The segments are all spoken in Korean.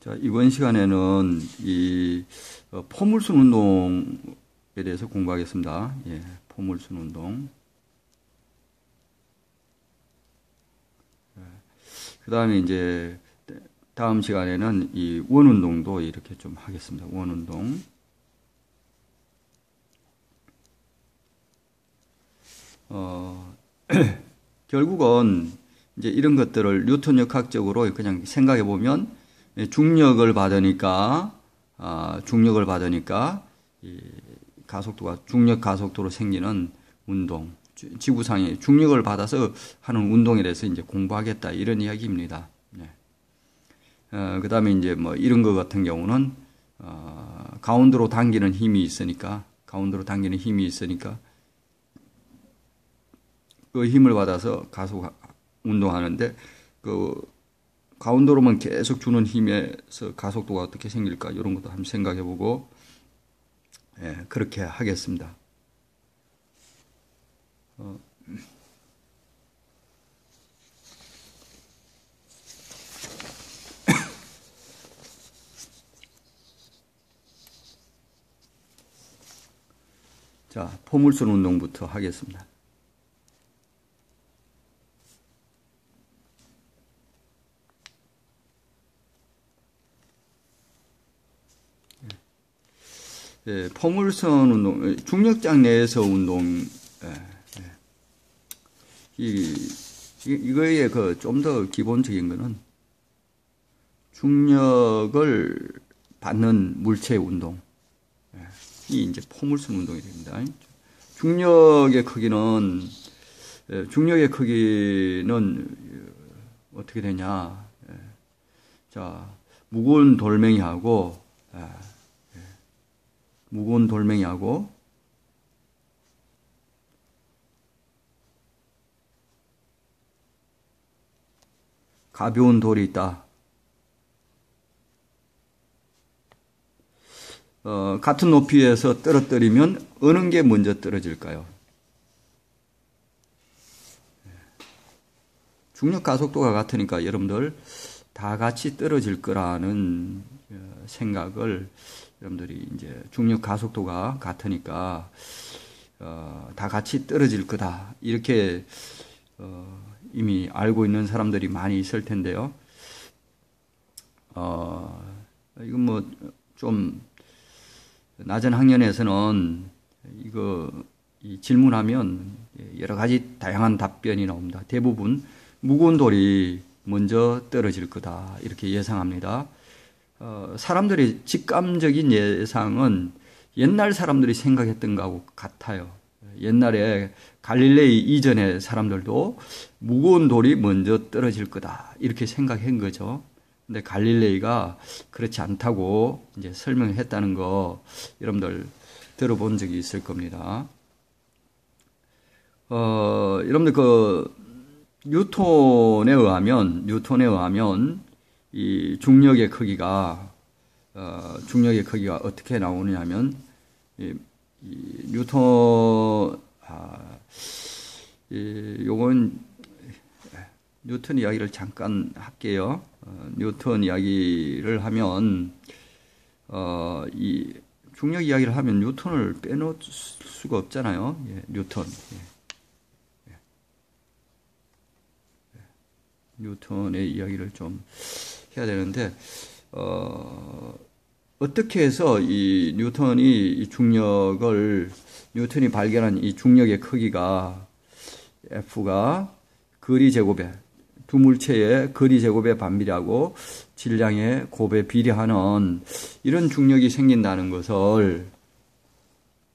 자, 이번 시간에는 이 포물선 운동에 대해서 공부하겠습니다. 예, 포물선 운동. 그 다음에 이제 다음 시간에는 이 원운동도 이렇게 좀 하겠습니다. 원운동. 결국은 이제 이런 것들을 뉴턴 역학적으로 그냥 생각해 보면 중력을 받으니까 이 가속도가 중력 가속도로 생기는 운동, 지구상에 중력을 받아서 하는 운동에 대해서 이제 공부하겠다 이런 이야기입니다. 네. 그 다음에 이제 뭐 이런 거 같은 경우는 가운데로 당기는 힘이 있으니까 그 힘을 받아서 가속 운동하는데 그 가운데로만 계속 주는 힘에서 가속도가 어떻게 생길까 이런 것도 한번 생각해 보고 그렇게 하겠습니다. 자, 포물선 운동부터 하겠습니다. 예, 포물선 운동, 중력장 내에서 운동, 이거에 좀 더 기본적인 거는 중력을 받는 물체의 운동, 이 이제 포물선 운동이 됩니다. 중력의 크기는 어떻게 되냐? 자, 무거운 돌멩이하고 가벼운 돌이 있다. 같은 높이에서 떨어뜨리면 어느 게 먼저 떨어질까요? 중력 가속도가 같으니까 여러분들 다 같이 떨어질 거라는 생각을 여러분들이 이제 중력 가속도가 같으니까 다 같이 떨어질 거다 이렇게 이미 알고 있는 사람들이 많이 있을 텐데요. 이건 뭐 좀 낮은 학년에서는 이 질문하면 여러 가지 다양한 답변이 나옵니다. 대부분 무거운 돌이 먼저 떨어질 거다 이렇게 예상합니다. 사람들의 직감적인 예상은 옛날 사람들이 생각했던 거하고 같아요. 옛날에 갈릴레이 이전의 사람들도 무거운 돌이 먼저 떨어질 거다 이렇게 생각한 거죠. 근데 갈릴레이가 그렇지 않다고 이제 설명했다는 거 여러분들 들어본 적이 있을 겁니다. 여러분들 뉴턴에 의하면 이 중력의 크기가 어떻게 나오느냐면 요건 뉴턴 이야기를 잠깐 할게요. 뉴턴 이야기를 하면 이 중력 이야기를 하면 뉴턴을 빼놓을 수가 없잖아요. 뉴턴. 뉴턴의 이야기를 좀 해야 되는데 어떻게 해서 이 뉴턴이 발견한 이 중력의 크기가 F가 거리 제곱에 두 물체의 거리 제곱에 반비례하고 질량의 곱에 비례하는 이런 중력이 생긴다는 것을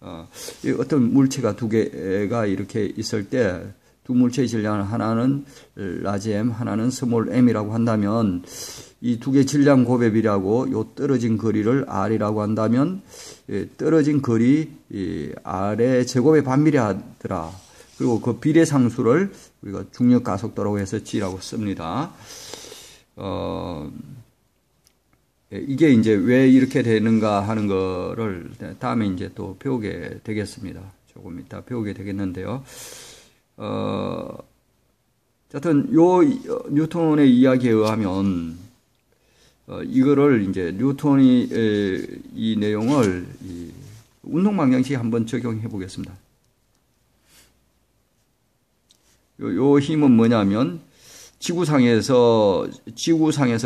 어떤 물체가 두 개가 이렇게 있을 때 두 물체의 질량을 하나는 라지 m, 하나는 스몰 m이라고 한다면 이 두 개 질량 곱에 비례하고 요 떨어진 거리를 r이라고 한다면 떨어진 거리 r의 제곱에 반비례하더라. 그리고 그 비례상수를 우리가 중력 가속도라고 해서 G라고 씁니다. 이게 이제 왜 이렇게 되는가 하는 거를 다음에 이제 또 배우게 되겠습니다. 조금 이따 배우게 되겠는데요. 하여튼 뉴턴의 이야기에 의하면 이거를 이제 뉴턴이 이 내용을 운동 방정식에 한번 적용해 보겠습니다. 요 힘은 뭐냐면 지구상에서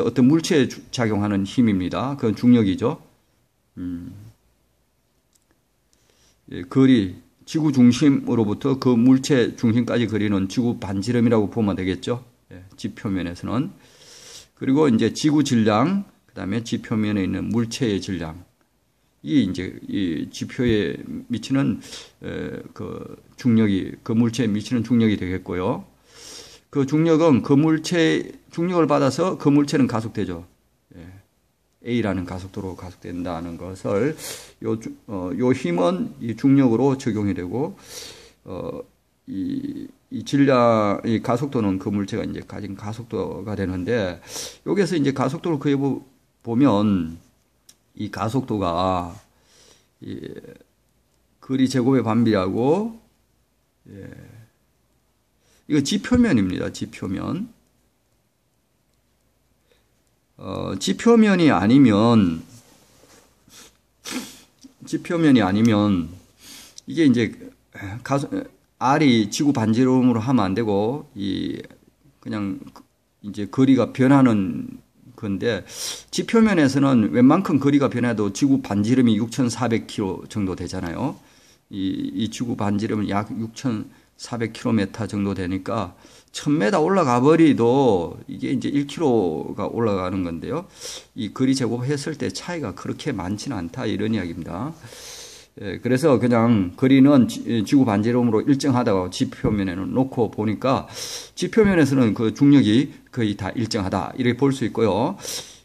어떤 물체에 작용하는 힘입니다. 그건 중력이죠. 거리, 지구 중심으로부터 그 물체 중심까지 거리는 지구 반지름이라고 보면 되겠죠. 지표면에서는. 그리고 이제 지구 질량, 그 다음에 지표면에 있는 물체의 질량. 이 이제 이 지표에 미치는 그 중력이, 그 물체에 미치는 중력이 되겠고요. 그 중력은 그 물체 중력을 받아서 그 물체는 가속되죠. A라는 가속도로 가속된다는 것을 요 힘은 이 중력으로 적용이 되고 이 질량, 이 가속도는 그 물체가 이제 가진 가속도가 되는데 여기서 이제 가속도를 그해 보면 이 가속도가 거리 제곱의 반비하고 이거 지표면입니다. 지표면. 지표면이 아니면 이게 이제 R이 지구 반지름으로 하면 안 되고 그냥 이제 거리가 변하는 건데 지표면에서는 웬만큼 거리가 변해도 지구 반지름이 6,400km 정도 되잖아요. 이 지구 반지름은 약 6,400km 정도 되니까 1000m 올라가 버리도 이게 이제 1km가 올라가는 건데요. 이 거리 제곱했을 때 차이가 그렇게 많지는 않다 이런 이야기입니다. 그래서 그냥 거리는 지구 반지름으로 일정하다고 지표면에는 놓고 보니까 지표면에서는 그 중력이 거의 다 일정하다 이렇게 볼 수 있고요.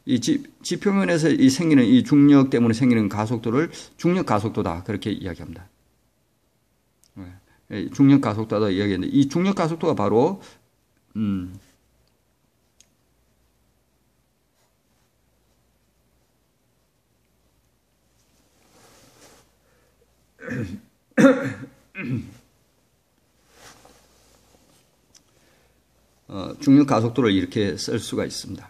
이 지표면에서 생기는 이 중력 때문에 생기는 가속도를 중력 가속도다 그렇게 이야기합니다. 중력 가속도다 이야기했는데 이 중력 가속도가 바로 중력 가속도를 이렇게 쓸 수가 있습니다.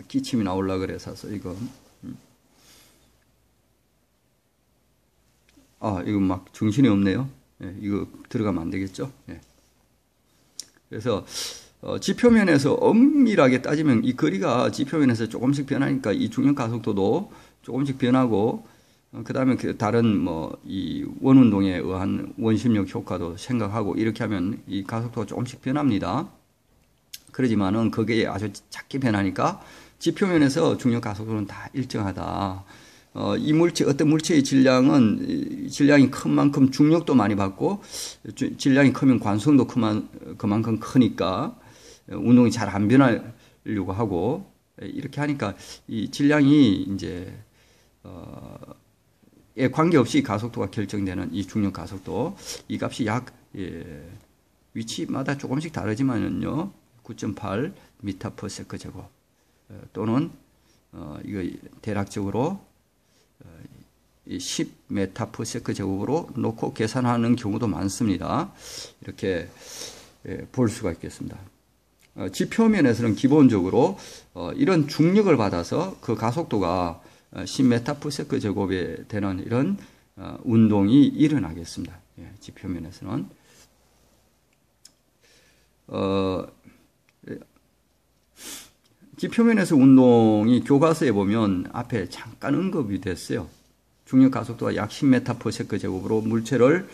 기침이 나올라 그래서 이거 이거 막 정신이 없네요. 이거 들어가면 안 되겠죠. 그래서 지표면에서 엄밀하게 따지면 이 거리가 지표면에서 조금씩 변하니까 이 중력 가속도도 조금씩 변하고 그 다음에 다른 이 원운동에 의한 원심력 효과도 생각하고 이렇게 하면 이 가속도가 조금씩 변합니다. 그러지만은 그게 아주 작게 변하니까 지표면에서 중력 가속도는 다 일정하다. 이 어떤 물체의 질량이 큰 만큼 중력도 많이 받고 질량이 크면 관성도 그만큼 크니까 운동이 잘 안 변하려고 하고 이렇게 하니까 이 질량이 이제 에 관계없이 가속도가 결정되는 이 중력 가속도 이 값이 위치마다 조금씩 다르지만은요 9.8 m/s 제곱 또는 이거 대략적으로 10m/s 제곱으로 놓고 계산하는 경우도 많습니다. 이렇게 볼 수가 있겠습니다. 지표면에서는 기본적으로 이런 중력을 받아서 그 가속도가 10m/s 제곱에 되는 이런 운동이 일어나겠습니다. 지표면에서는 지표면에서 운동이 교과서에 보면 앞에 잠깐 언급이 됐어요. 중력 가속도가 약 10m/s 제곱으로 물체를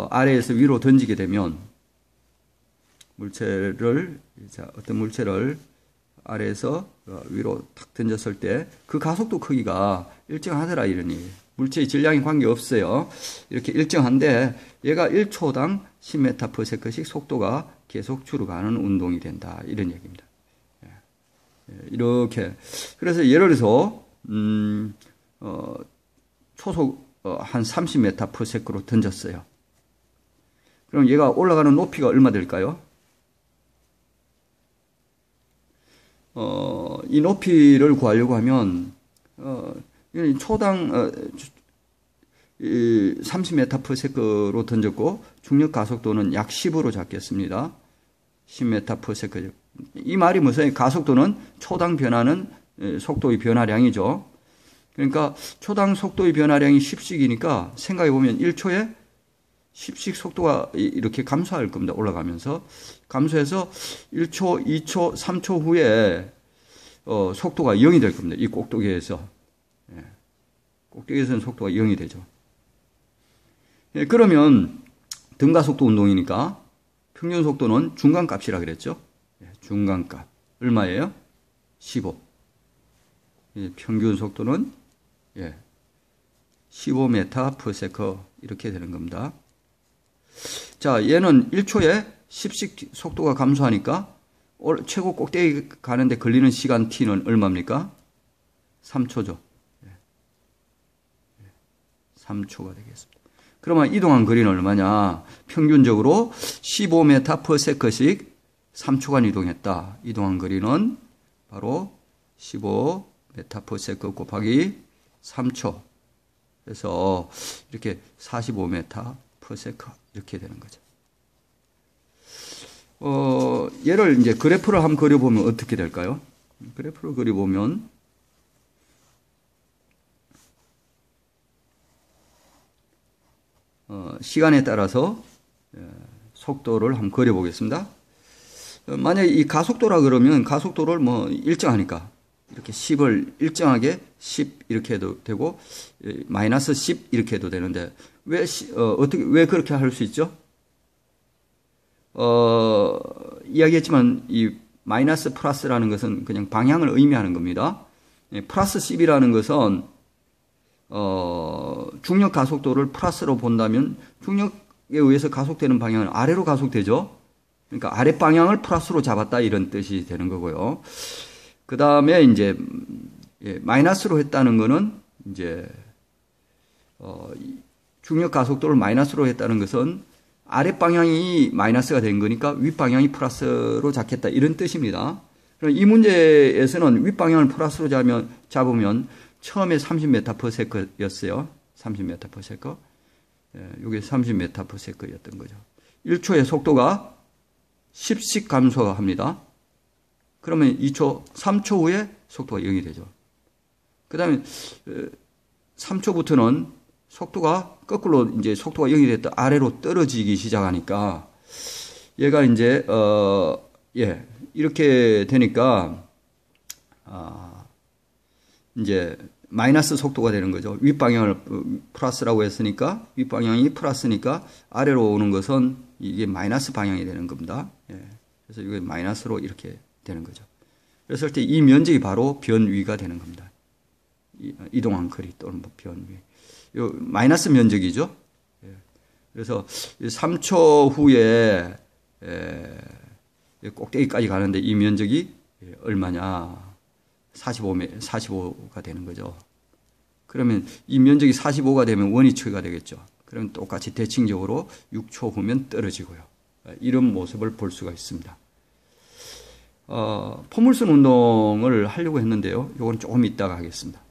아래에서 위로 던지게 되면 어떤 물체를 아래에서 위로 탁 던졌을 때 그 가속도 크기가 일정하더라 이러니 물체의 질량이 관계없어요. 이렇게 일정한데 얘가 1초당 10m/s씩 속도가 계속 줄어가는 운동이 된다 이런 얘기입니다. 이렇게 그래서 예를 들어서 초속 한 30m/s로 던졌어요. 그럼 얘가 올라가는 높이가 얼마 될까요? 이 높이를 구하려고 하면 초당 30m/s로 던졌고 중력 가속도는 약 10으로 잡겠습니다. 10m/s. 이 말이 무슨 가속도는 초당 변하는 속도의 변화량이죠. 그러니까 초당 속도의 변화량이 10씩이니까 생각해 보면 1초에 10씩 속도가 이렇게 감소할 겁니다. 올라가면서 감소해서 1초, 2초, 3초 후에 속도가 0이 될 겁니다. 이 꼭대기에서. 꼭대기에서는 속도가 0이 되죠. 그러면 등가속도 운동이니까 평균 속도는 중간값이라 그랬죠. 중간값. 얼마예요? 15. 평균 속도는 15m/s 이렇게 되는 겁니다. 자, 얘는 1초에 10씩 속도가 감소하니까 최고 꼭대기 가는데 걸리는 시간 t는 얼마입니까? 3초죠. 3초가 되겠습니다. 그러면 이동한 거리는 얼마냐? 평균적으로 15m/s씩 3초간 이동했다. 이동한 거리는 바로 15m/s 곱하기 3초. 그래서 이렇게 45m/s 이렇게 되는 거죠. 얘를 이제 그래프를 한번 그려보면 어떻게 될까요? 그래프를 그려보면 시간에 따라서 속도를 한번 그려보겠습니다. 만약에 이 가속도라 그러면 가속도를 뭐 일정하니까 이렇게 10을 일정하게 10 이렇게 해도 되고 마이너스 10 이렇게 해도 되는데 왜 그렇게 할 수 있죠? 이야기했지만 이 마이너스 플러스라는 것은 그냥 방향을 의미하는 겁니다. 플러스 10이라는 것은 중력 가속도를 플러스로 본다면 중력에 의해서 가속되는 방향은 아래로 가속되죠. 그러니까 아래 방향을 플러스로 잡았다 이런 뜻이 되는 거고요. 그 다음에 이제 마이너스로 했다는 거는 이제 중력 가속도를 마이너스로 했다는 것은 아래 방향이 마이너스가 된 거니까 윗 방향이 플러스로 잡겠다 이런 뜻입니다. 그럼 이 문제에서는 윗 방향을 플러스로 잡으면 처음에 30m/s였어요. 30m/s. 이게 30m/s였던 거죠. 1초의 속도가 10씩 감소합니다. 그러면 2초, 3초 후에 속도가 0이 되죠. 그 다음에 3초부터는 속도가 거꾸로 이제 속도가 0이 됐다 아래로 떨어지기 시작하니까 얘가 이제 이렇게 되니까 이제 마이너스 속도가 되는 거죠. 윗방향을 플러스라고 했으니까 윗방향이 플러스니까 아래로 오는 것은 이게 마이너스 방향이 되는 겁니다. 그래서 이게 마이너스로 이렇게 되는 거죠. 그랬을 때 이 면적이 바로 변위가 되는 겁니다. 이동한 거리 또는 변위. 요 마이너스 면적이죠. 그래서 3초 후에 꼭대기까지 가는데 이 면적이 얼마냐? 45가 되는 거죠. 그러면 이 면적이 45가 되면 원위치가 되겠죠. 그럼 똑같이 대칭적으로 6초 후면 떨어지고요. 이런 모습을 볼 수가 있습니다. 포물선 운동을 하려고 했는데요. 이건 조금 이따가 하겠습니다.